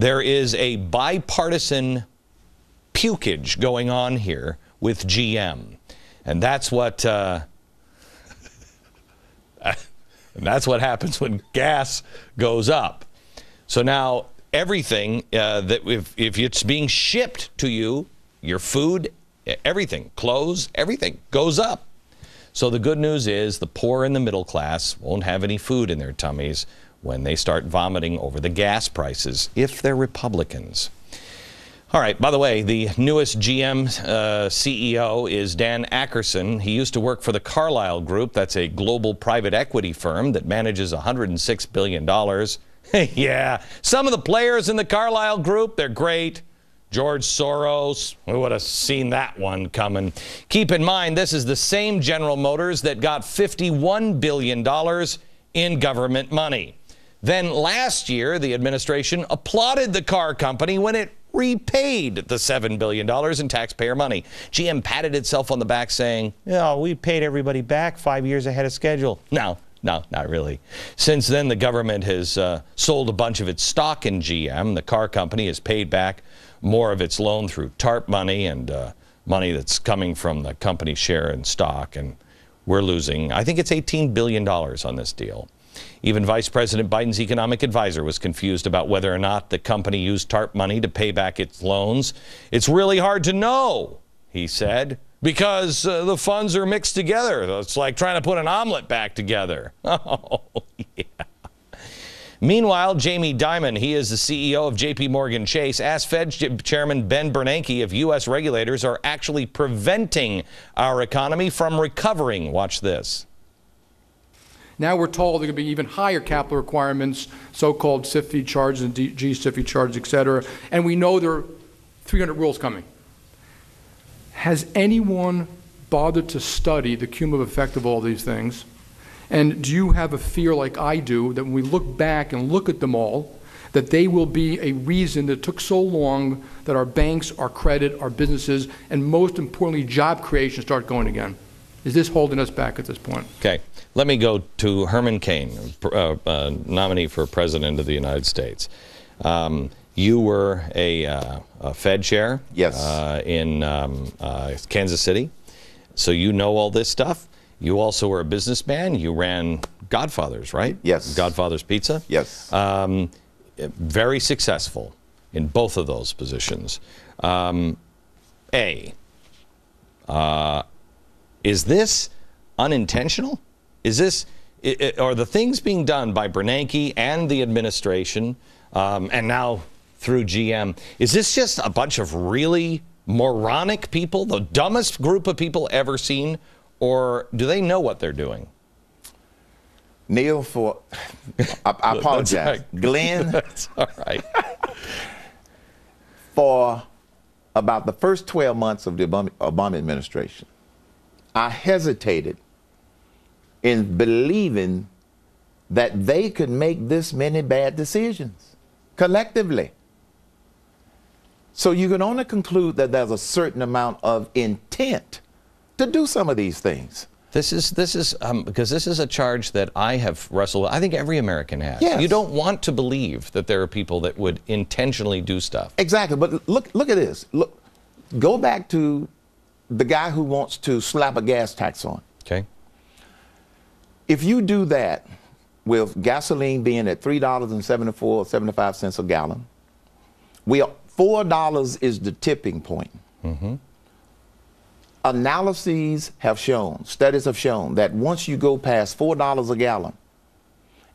There is a bipartisan pukage going on here with GM. And that's what that's what happens when gas goes up. So now everything that if it's being shipped to you, your food, everything, clothes, everything goes up. So the good news is the poor and the middle class won't have any food in their tummies when they start vomiting over the gas prices, if they're Republicans. All right, by the way, the newest GM CEO is Dan Akerson. He used to work for the Carlyle Group. That's a global private equity firm that manages $106 billion. Yeah, some of the players in the Carlyle Group, they're great. George Soros, we would have seen that one coming. Keep in mind, this is the same General Motors that got $51 billion in government money. Then last year, the administration applauded the car company when it repaid the $7 billion in taxpayer money. GM patted itself on the back saying, "Oh, we paid everybody back 5 years ahead of schedule." No, not really. Since then, the government has sold a bunch of its stock in GM. The car company has paid back more of its loan through TARP money and money that's coming from the company's share in stock. And we're losing, I think it's $18 billion on this deal. Even Vice President Biden's economic advisor was confused about whether or not the company used TARP money to pay back its loans. "It's really hard to know," he said, "because the funds are mixed together. It's like trying to put an omelet back together." Oh, yeah. Meanwhile, Jamie Dimon, he is the CEO of J.P. Morgan Chase, asked Fed Chairman Ben Bernanke if U.S. regulators are actually preventing our economy from recovering. Watch this. Now we're told there are going to be even higher capital requirements, so-called SIFI charges and G-SIFI charges, et cetera. And we know there are 300 rules coming. Has anyone bothered to study the cumulative effect of all these things? And do you have a fear, like I do, that when we look back and look at them all, that they will be a reason that it took so long that our banks, our credit, our businesses, and most importantly, job creation start going again? Is this holding us back at this point? Okay. Let me go to Herman Cain, nominee for President of the United States. You were a Fed chair. Yes. In Kansas City. So you know all this stuff. You also were a businessman. You ran Godfather's, right? Yes. Godfather's Pizza? Yes. Very successful in both of those positions. Is this unintentional? Is this, are the things being done by Bernanke and the administration, and now through GM, is this just a bunch of really moronic people, the dumbest group of people ever seen, or do they know what they're doing? Neil, I apologize. Right. Glenn. That's all right. For about the first 12 months of the Obama administration, I hesitated in believing that they could make this many bad decisions collectively. So you can only conclude that there's a certain amount of intent to do some of these things. This is because this is a charge that I have wrestled with. I think every American has. Yes. You don't want to believe that there are people that would intentionally do stuff. Exactly, but look at this. Look, go back to the guy who wants to slap a gas tax on. Okay. If you do that with gasoline being at $3.75 a gallon, $4 is the tipping point. Mm-hmm. Analyses have shown, studies have shown that once you go past $4 a gallon,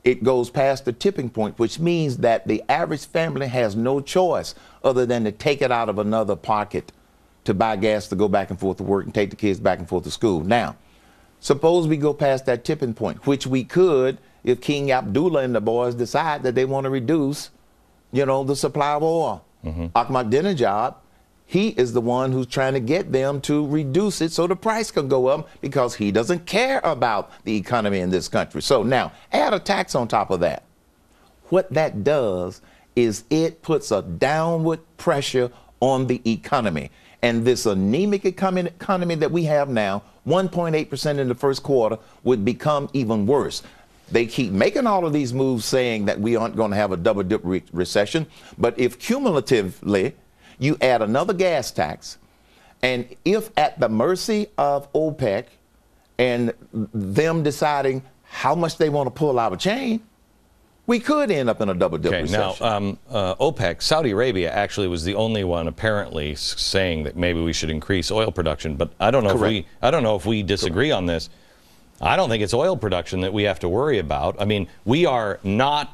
it goes past the tipping point, which means that the average family has no choice other than to take it out of another pocket to buy gas to go back and forth to work and take the kids back and forth to school. Now, suppose we go past that tipping point, which we could if King Abdullah and the boys decide that they want to reduce, the supply of oil. Mm-hmm. Ahmadinejad, he is the one who's trying to get them to reduce it so the price can go up because he doesn't care about the economy in this country. So now, add a tax on top of that. What that does is it puts a downward pressure on the economy. And this anemic economy that we have now, 1.8% in the first quarter, would become even worse. They keep making all of these moves saying that we aren't going to have a double-dip recession. But if cumulatively you add another gas tax, and if at the mercy of OPEC and them deciding how much they want to pull out of chain, we could end up in a double-dip recession. Now, OPEC, Saudi Arabia actually was the only one apparently saying that maybe we should increase oil production. But I don't know if we disagree on this. I don't think it's oil production that we have to worry about. I mean, we have all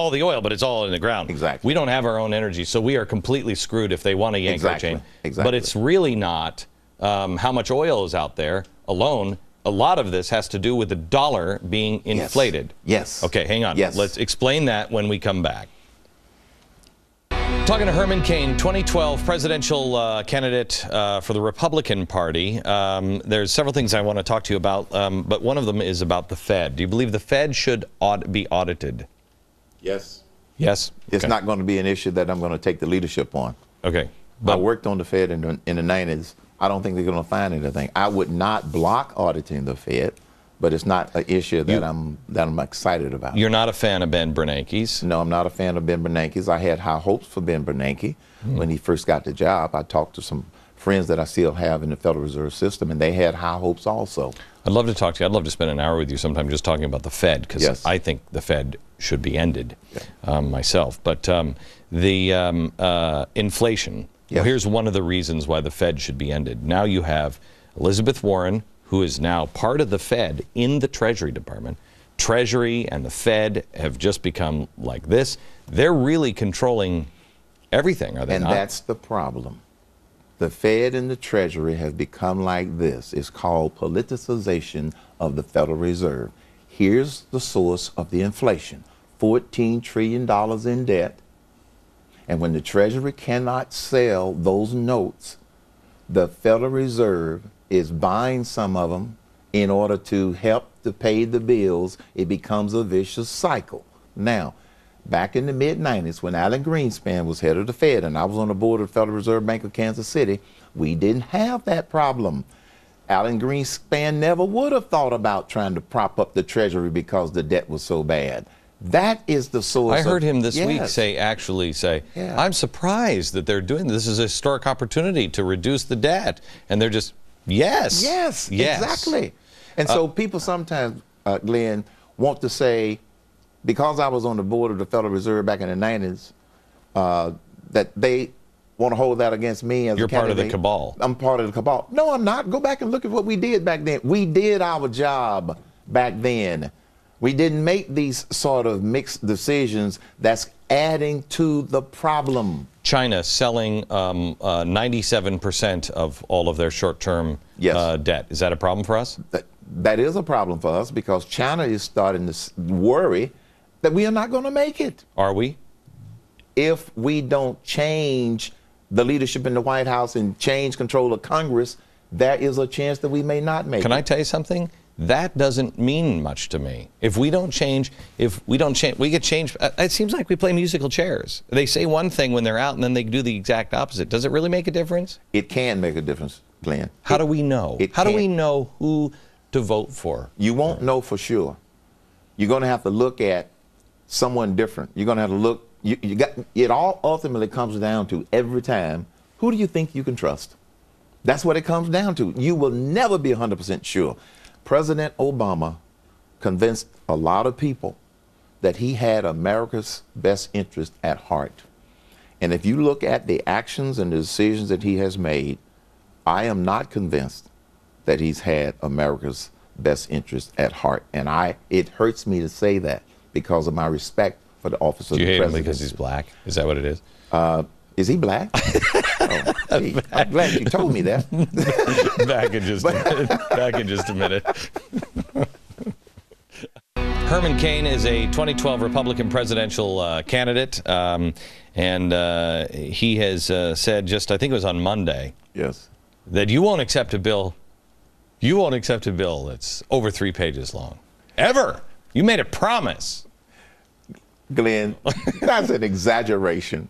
the oil, but it's all in the ground. Exactly. We don't have our own energy, so we are completely screwed if they want to yank our chain. Exactly. But it's really not how much oil is out there alone. A lot of this has to do with the dollar being inflated. Yes. Okay, hang on. Yes. Let's explain that when we come back. Talking to Herman Cain, 2012 presidential candidate for the Republican Party. There's several things I want to talk to you about, but one of them is about the Fed. Do you believe the Fed should be audited? Yes. Yes? It's not going to be an issue that I'm going to take the leadership on. Okay. I worked on the Fed in the 90s. I don't think they're going to find anything. I would not block auditing the Fed, but it's not an issue that I'm excited about. You're not a fan of Ben Bernanke's? No, I'm not a fan of Ben Bernanke's. I had high hopes for Ben Bernanke when he first got the job. I talked to some friends that I still have in the Federal Reserve System, and they had high hopes also. I'd love to talk to you. I'd love to spend an hour with you sometime just talking about the Fed, because I think the Fed should be ended myself. But the inflation, well, here's one of the reasons why the Fed should be ended. Now you have Elizabeth Warren, who is now part of the Fed in the Treasury Department. Treasury and the Fed have just become like this. They're really controlling everything, are they not? And that's the problem. The Fed and the Treasury have become like this. It's called politicization of the Federal Reserve. Here's the source of the inflation: $14 trillion in debt. And when the Treasury cannot sell those notes, the Federal Reserve is buying some of them in order to help to pay the bills. It becomes a vicious cycle. Now, back in the mid-90s, when Alan Greenspan was head of the Fed and I was on the board of the Federal Reserve Bank of Kansas City, we didn't have that problem. Alan Greenspan never would have thought about trying to prop up the Treasury because the debt was so bad. That is the source. I heard him this week say, I'm surprised that they're doing this. This is a historic opportunity to reduce the debt. And they're just, yes, exactly. And so people sometimes, Glenn, want to say, because I was on the board of the Federal Reserve back in the 90s, that they want to hold that against me as a candidate. You're part of the cabal. I'm part of the cabal. No, I'm not. Go back and look at what we did back then. We did our job back then. We didn't make these sort of mixed decisions that's adding to the problem. China selling 97% of all of their short-term debt. Is that a problem for us? That is a problem for us, because China is starting to worry that we are not going to make it. Are we? If we don't change the leadership in the White House and change control of Congress, there is a chance that we may not make it. Can I tell you something? That doesn't mean much to me. If we don't change, we get changed. It seems like we play musical chairs. They say one thing when they're out, and then they do the exact opposite. Does it really make a difference? It can make a difference, Glenn. How do we know? How do we know who to vote for? You won't know for sure. You're going to have to look at someone different. You're going to have to look. It all ultimately comes down to, every time, who do you think you can trust? That's what it comes down to. You will never be 100% sure. President Obama convinced a lot of people that he had America's best interest at heart. And if you look at the actions and the decisions that he has made, I am not convinced that he's had America's best interest at heart. And it hurts me to say that, because of my respect for the office of the president. Do you hate him because he's black? Is that what it is? Is he black? Gee, I'm glad you told me that. Back in just a minute. Herman Cain is a 2012 Republican presidential candidate, and he has said, just I think it was on Monday, that you won't accept a bill. You won't accept a bill that's over 3 pages long, ever. You made a promise. Glenn, that's an exaggeration.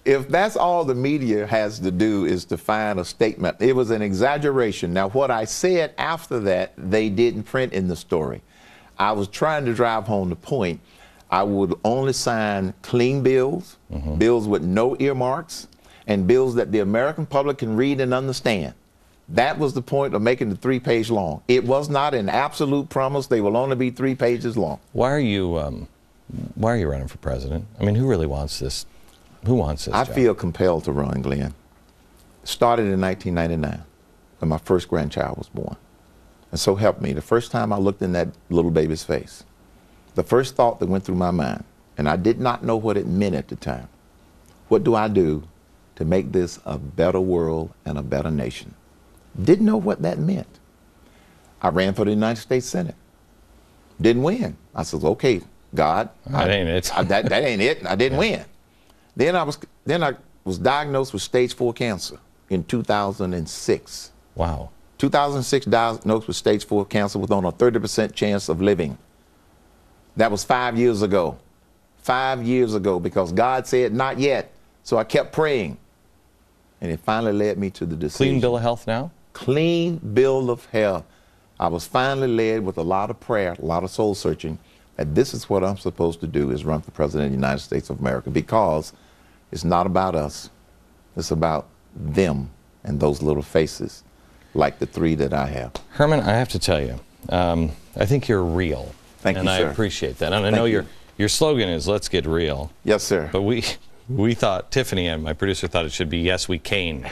If that's all the media has to do is to find a statement, it was an exaggeration. Now, what I said after that, they didn't print in the story. I was trying to drive home the point. I would only sign clean bills, bills with no earmarks, and bills that the American public can read and understand. That was the point of making the 3-page long. It was not an absolute promise. They will only be 3 pages long. Why are you running for president? I mean, who really wants this? Who wants this I job? feel compelled to run, Glenn. Started in 1999 when my first grandchild was born. And so help me, the first time I looked in that little baby's face, the first thought that went through my mind, and I did not know what it meant at the time, what do I do to make this a better world and a better nation? Didn't know what that meant. I ran for the United States Senate. Didn't win. I said, okay, God, That ain't it. that ain't it. I didn't win. Then I was diagnosed with stage 4 cancer in 2006. Wow. 2006, diagnosed with stage 4 cancer with on a 30% chance of living. That was 5 years ago. 5 years ago, because God said not yet. So I kept praying. And it finally led me to the decision. Clean bill of health now? Clean bill of health. I was finally led with a lot of prayer, a lot of soul searching, that this is what I'm supposed to do, is run for president of the United States of America, because it's not about us. It's about them and those little faces, like the 3 that I have. Herman, I have to tell you, I think you're real. Thank you, sir. And I appreciate that. And I know your slogan is "Let's get real." Yes, sir. But we thought, Tiffany and my producer thought it should be "Yes, we cane."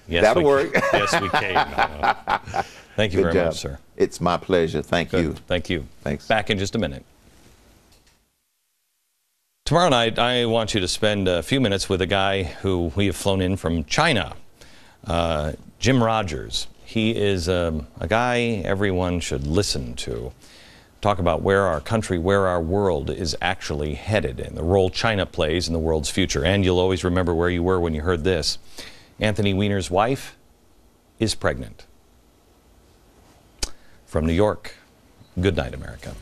Yes, That'll work. Yes, we cane. Thank you Good very job. much, sir. It's my pleasure. Thank Good. you. Thank you. Thanks. Back in just a minute. Tomorrow night, I want you to spend a few minutes with a guy who we have flown in from China, Jim Rogers. He is a guy everyone should listen to. Talk about where our country, where our world is actually headed, and the role China plays in the world's future. And you'll always remember where you were when you heard this. Anthony Weiner's wife is pregnant. From New York, good night, America.